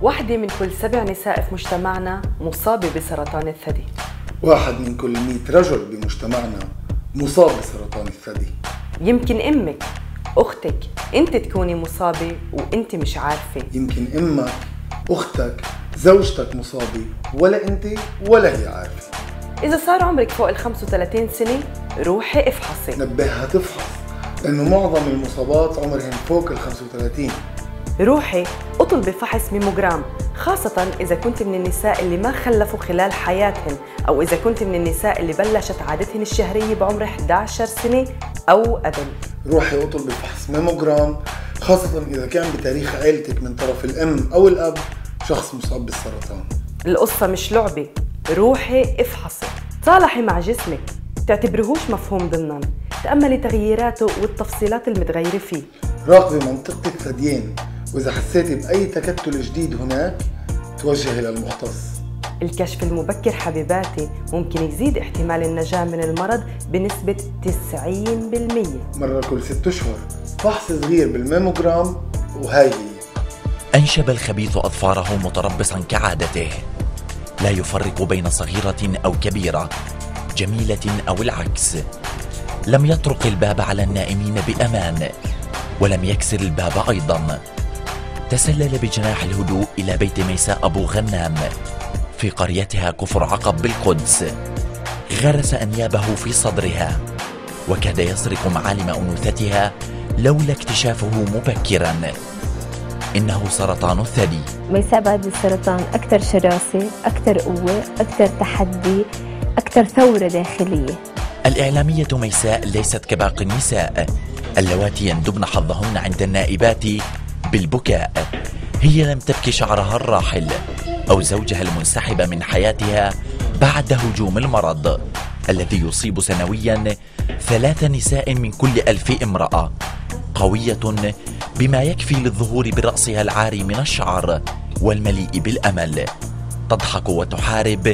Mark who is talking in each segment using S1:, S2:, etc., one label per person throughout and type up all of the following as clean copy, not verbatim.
S1: واحدة من كل 7 نساء في مجتمعنا مصابة بسرطان الثدي.
S2: 1 من كل 100 رجل بمجتمعنا مصاب بسرطان الثدي.
S1: يمكن أمك، أختك، أنت تكوني مصابة وأنت مش عارفة.
S2: يمكن أمك، أختك، زوجتك مصابة ولا أنت ولا هي عارفة.
S1: إذا صار عمرك فوق 35 سنة روحي افحصي.
S2: نبهها تفحص لأنه معظم المصابات عمرهن فوق 35.
S1: روحي اطلبي فحص ميموغرام، خاصة إذا كنت من النساء اللي ما خلفوا خلال حياتهن، أو إذا كنت من النساء اللي بلشت عادتهن الشهرية بعمر 11 سنة أو أقل.
S2: روحي اطلبي فحص ميموغرام، خاصة إذا كان بتاريخ عائلتك من طرف الأم أو الأب شخص مصاب بالسرطان.
S1: القصة مش لعبة، روحي افحصي، تصالحي مع جسمك، تعتبرهوش مفهوم ضمنا، تأملي تغييراته والتفصيلات المتغيرة فيه.
S2: راقبي منطقة الثديين، وإذا حسيتي بأي تكتل جديد هناك توجهي للمختص.
S1: الكشف المبكر حبيباتي ممكن يزيد احتمال النجاة من المرض بنسبة 90%.
S2: مرة كل 6 أشهر فحص صغير بالميموغرام وهاي هي.
S3: أنشب الخبيث أظفاره متربصا كعادته، لا يفرق بين صغيرة أو كبيرة، جميلة أو العكس. لم يطرق الباب على النائمين بأمان، ولم يكسر الباب أيضا. تسلل بجناح الهدوء إلى بيت ميساء أبو غنام في قريتها كفر عقب بالقدس. غرس أنيابه في صدرها، وكاد يسرق معالم أنوثتها لولا اكتشافه مبكرا. إنه سرطان الثدي.
S4: ميساء بعد السرطان أكثر شراسة، أكثر قوة، أكثر تحدي، أكثر ثورة داخلية.
S3: الإعلامية ميساء ليست كباقي النساء اللواتي يندبن حظهن عند النائبات بالبكاء. هي لم تبكي شعرها الراحل أو زوجها المنسحب من حياتها بعد هجوم المرض الذي يصيب سنويا 3 نساء من كل 1000 امرأة. قوية بما يكفي للظهور برأسها العاري من الشعر والمليء بالأمل. تضحك وتحارب،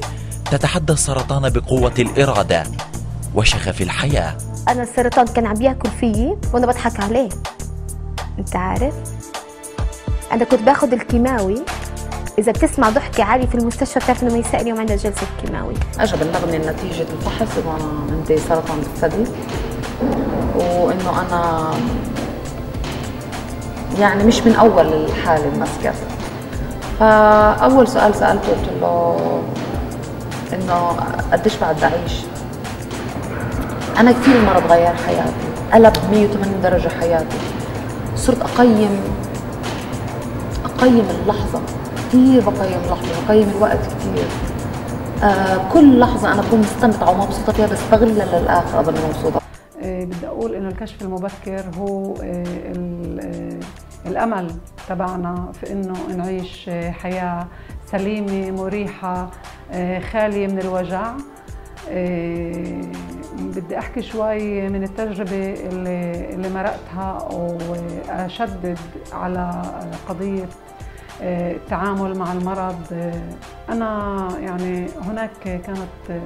S3: تتحدى السرطان بقوة الإرادة وشغف الحياة.
S4: أنا السرطان كان عم ياكل فيي وأنا بضحك عليه. أنت عارف؟ أنا كنت باخذ الكيماوي. إذا بتسمع ضحكي عالي في المستشفى بتعرف إنه ميساء اليوم عندها جلسة كيماوي.
S5: أجا بلغني نتيجة الفحص إنه أنا عندي سرطان بالثدي، وإنه أنا يعني مش من أول الحالة المسكر. فأول سؤال سألته قلت له إنه قديش بعد أعيش؟ أنا كثير المرض غير حياتي، قلب 180 درجة حياتي. صرت أقيم اللحظة، كثير بقيم اللحظة، بقيم الوقت كثير. كل لحظة أنا بكون مستمتعة ومبسوطة فيها، بستغلها للآخر أظن مبسوطة.
S6: بدي أقول إنه الكشف المبكر هو الأمل تبعنا في إنه نعيش حياة سليمة مريحة خالية من الوجع. بدي أحكي شوي من التجربة اللي مرقتها وأشدد على قضية التعامل مع المرض. أنا يعني هناك كانت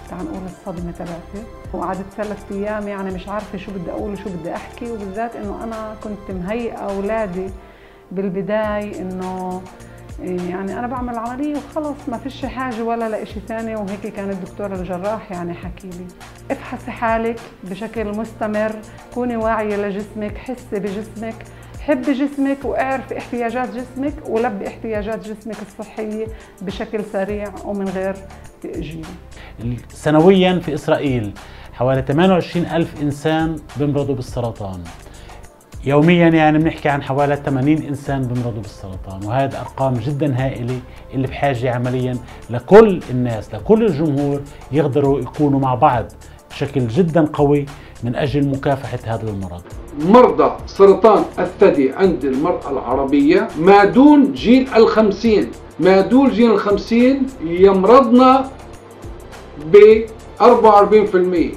S6: تعال نقول الصدمة تبعتي، وقعدت 3 أيام يعني مش عارفة شو بدي أقول وشو بدي أحكي، وبالذات إنه أنا كنت مهيئة أولادي بالبداية إنه يعني أنا بعمل عملية وخلص ما فيش حاجة ولا لإشي ثاني. وهيك كان الدكتور الجراح يعني حكي لي افحصي حالك بشكل مستمر، كوني واعية لجسمك، حسي بجسمك، حبي جسمك، واعرفي احتياجات جسمك، ولبي احتياجات جسمك الصحية بشكل سريع ومن غير تأجيل.
S7: سنويا في إسرائيل حوالي 28,000 إنسان بيمرضوا بالسرطان. يوميا يعني بنحكي عن حوالي 80 إنسان بيمرضوا بالسرطان، وهذه أرقام جدا هائلة اللي بحاجة عمليا لكل الناس، لكل الجمهور يقدروا يكونوا مع بعض بشكل جدا قوي من أجل مكافحة هذا المرض.
S8: مرضى سرطان الثدي عند المرأة العربية ما دون جيل 50، ما دون جيل 50 يمرضنا ب 44%.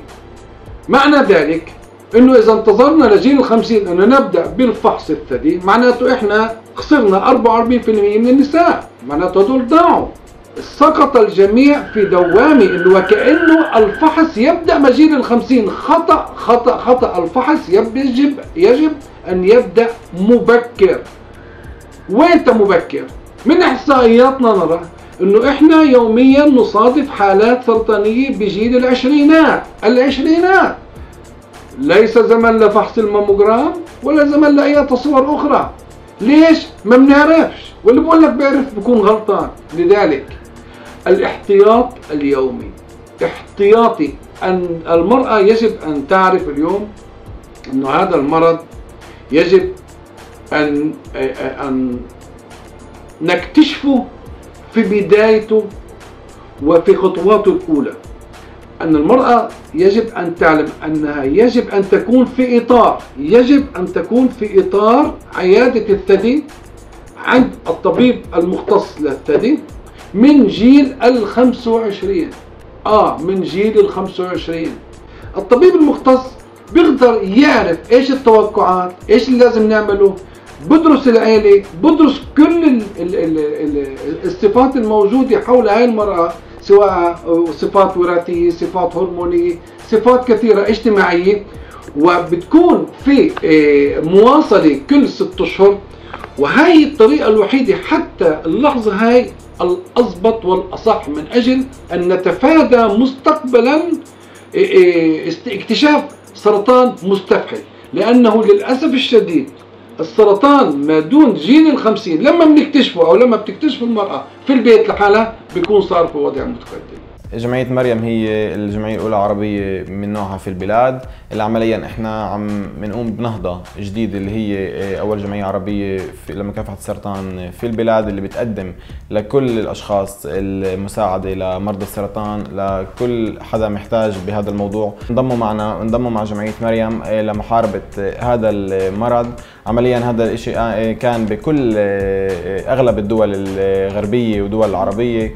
S8: معنى ذلك انه اذا انتظرنا لجيل 50 انه نبدا بالفحص الثدي، معناته احنا خسرنا 44% من النساء، معناته هدول ضاعوا. سقط الجميع في دوامه انه وكانه الفحص يبدا مجيل 50. خطا خطا خطا. الفحص يجب ان يبدا مبكر. وين مبكر؟ من إحصائياتنا نرى إنه إحنا يوميا نصادف حالات سرطانية بجيل العشرينات. ليس زمن لفحص الماموجرام ولا زمن لأي تصور أخرى. ليش؟ ما بنعرفش، واللي بقول لك بيعرف بكون غلطان. لذلك الاحتياط اليومي احتياطي، أن المرأة يجب أن تعرف اليوم أنه هذا المرض يجب أن نكتشفه في بدايته وفي خطواته الأولى. أن المرأة يجب أن تعلم أنها يجب أن تكون في إطار عيادة الثدي عند الطبيب المختص للثدي من جيل ال25. من جيل ال25 الطبيب المختص بيقدر يعرف ايش التوقعات، ايش اللي لازم نعمله، بدرس العيلة، بدرس كل الصفات الموجودة حول هاي المرأة، سواء صفات وراثية، صفات هرمونية، صفات كثيرة اجتماعية، وبتكون في مواصلة كل 6 أشهر. وهي الطريقة الوحيدة حتى اللحظة هاي الأضبط والأصح من أجل أن نتفادى مستقبلا اكتشاف سرطان مستفحل. لأنه للأسف الشديد السرطان ما دون جيل ال50 لما بنكتشفه أو لما بتكتشف المرأة في البيت لحالها بيكون صار في وضع متقدم.
S9: جمعية مريم هي الجمعية الأولى عربية من نوعها في البلاد، اللي عمليا احنا عم بنقوم بنهضة جديدة اللي هي أول جمعية عربية لمكافحة السرطان في البلاد، اللي بتقدم لكل الأشخاص المساعدة لمرضى السرطان، لكل حدا محتاج بهذا الموضوع. انضموا مع جمعية مريم لمحاربة هذا المرض. عمليا هذا الشيء كان بكل أغلب الدول الغربية والدول العربية.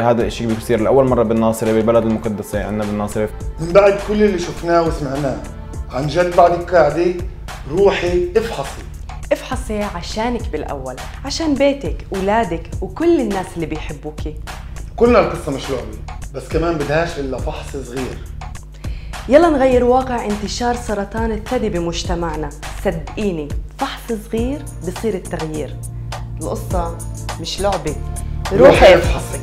S9: هذا الشيء بيصير لأول مرة بالناصرة، بالبلد المقدسة عندنا بالناصرة.
S2: من بعد كل اللي شفناه وسمعناه، عن جد بعدك قاعدة روحي افحصي
S1: عشانك بالأول، عشان بيتك، أولادك، وكل الناس اللي بيحبوكي.
S2: كلنا القصة مش لعبة، بس كمان بدهاش إلا فحص صغير.
S1: يلا نغير واقع انتشار سرطان الثدي بمجتمعنا. صدقيني فحص صغير بصير التغيير. القصة مش لعبة، روحي افحصي.